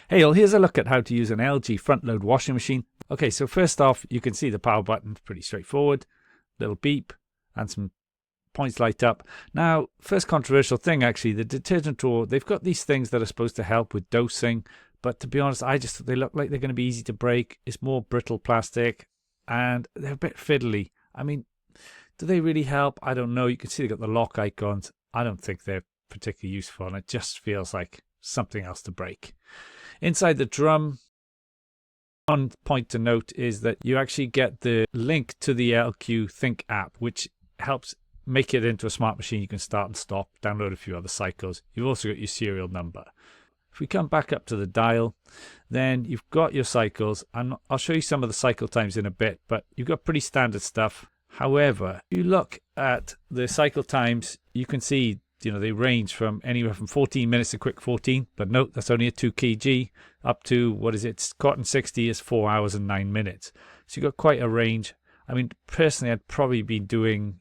Hey all, here's a look at how to use an LG front load washing machine. Okay, so first off, you can see the power button, pretty straightforward. Little beep and some points light up. Now, first controversial thing actually, the detergent drawer, they've got these things that are supposed to help with dosing, but to be honest, they look like they're going to be easy to break. It's more brittle plastic and they're a bit fiddly. I mean, do they really help? I don't know. You can see they've got the lock icons. I don't think they're particularly useful, and it just feels like something else to break. Inside the drum, one point to note is that you actually get the link to the LQ Think app, which helps make it into a smart machine. You can start and stop, download a few other cycles. You've also got your serial number. If we come back up to the dial, then you've got your cycles. I'll show you some of the cycle times in a bit, but you've got pretty standard stuff. However, if you look at the cycle times, you can see they range from anywhere from 14 minutes to quick 14, but note that's only a 2 kg, up to, cotton 60 is 4 hours and 9 minutes. So you've got quite a range. I mean, personally, I'd probably be doing,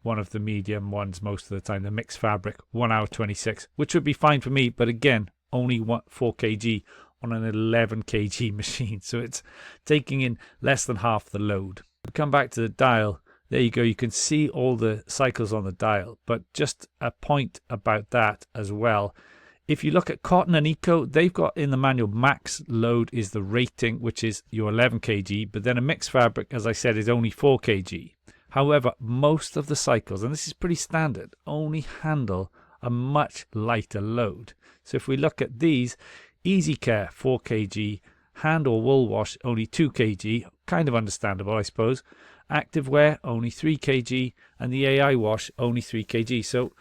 one of the medium ones most of the time, the mixed fabric, 1 hour 26, which would be fine for me, but again, only 4 kg on an 11 kg machine. So it's taking in less than half the load. We come back to the dial. There you go, you can see all the cycles on the dial, but just a point about that as well. If you look at Cotton and Eco, they've got in the manual max load is the rating, which is your 11 kg, but then a mixed fabric, as I said, is only 4 kg. However, most of the cycles, and this is pretty standard, only handle a much lighter load. So if we look at these, Easy Care 4 kg, hand or wool wash only 2 kg, kind of understandable I suppose. Active wear only 3 kg, and the AI wash only 3 kg. So,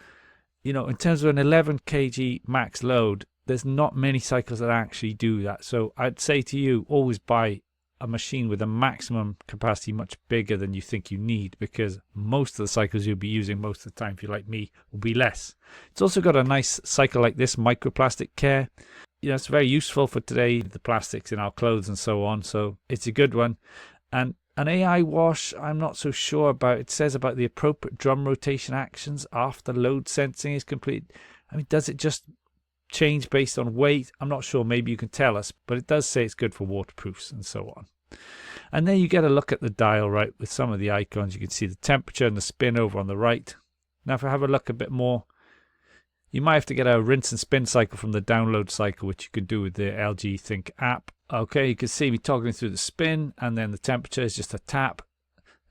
in terms of an 11 kg max load, there's not many cycles that actually do that. So I'd say to you, always buy a machine with a maximum capacity much bigger than you think you need, because most of the cycles you'll be using most of the time, if you're like me, will be less. It's also got a nice cycle like this, microplastic care. It's very useful for today, the plastics in our clothes and so on. So it's a good one. And an AI wash, I'm not so sure about. It says about the appropriate drum rotation actions after load sensing is complete. I mean, does it just change based on weight? I'm not sure. Maybe you can tell us, but it does say it's good for waterproofs and so on. And then you get a look at the dial, right, with some of the icons. You can see the temperature and the spin over on the right. Now, if I have a look a bit more, you might have to get a rinse and spin cycle from the download cycle, which you can do with the LG Think app. Okay, you can see me toggling through the spin, and then the temperature is just a tap.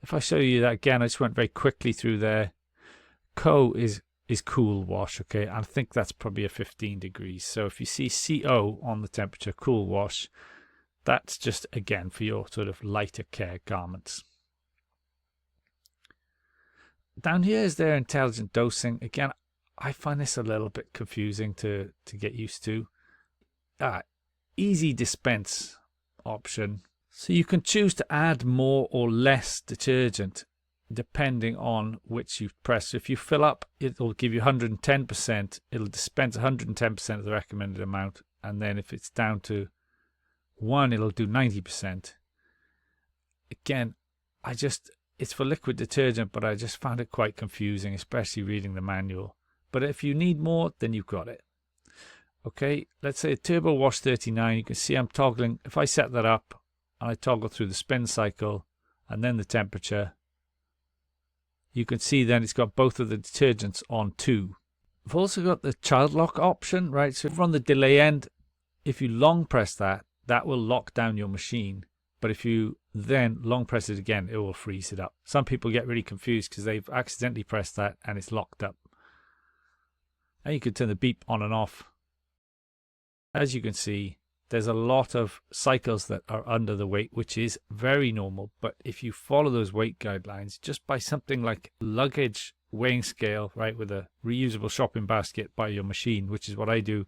If I show you that again, I just went very quickly through there. CO is cool wash, okay? I think that's probably a 15 degrees. So if you see CO on the temperature, cool wash, that's just, again, for your sort of lighter care garments. Down here is their intelligent dosing. Again, I find this a little bit confusing to get used to. EZDispense option. So you can choose to add more or less detergent depending on which you press. So if you fill up, it'll give you 110%. It'll dispense 110% of the recommended amount. And then if it's down to 1, it'll do 90%. Again, it's for liquid detergent, but I just found it quite confusing, especially reading the manual. But if you need more, then you've got it. Okay, let's say Turbo Wash 39. You can see I'm toggling. If I set that up and I toggle through the spin cycle and then the temperature, you can see then it's got both of the detergents on 2. I've also got the child lock option, right? So on the delay end, if you long press that, that will lock down your machine. But if you then long press it again, it will freeze it up. Some people get really confused because they've accidentally pressed that and it's locked up. And you can turn the beep on and off. As you can see, there's a lot of cycles that are under the weight, which is very normal. But if you follow those weight guidelines, just by something like luggage weighing scale, right, with a reusable shopping basket by your machine, which is what I do,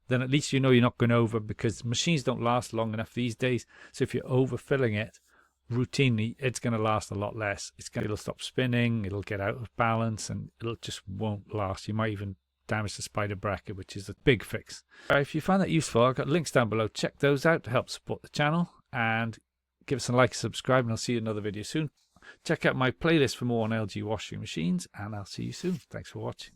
then at least you're not going over, because machines don't last long enough these days. So if you're overfilling it routinely, it's going to last a lot less. It'll stop spinning, it'll get out of balance, and it'll just won't last. You might even damage the spider bracket, which is a big fix. If you find that useful, I've got links down below. Check those out to help support the channel, and give us a like, subscribe, and I'll see you in another video soon. Check out my playlist for more on LG washing machines, and I'll see you soon. Thanks for watching.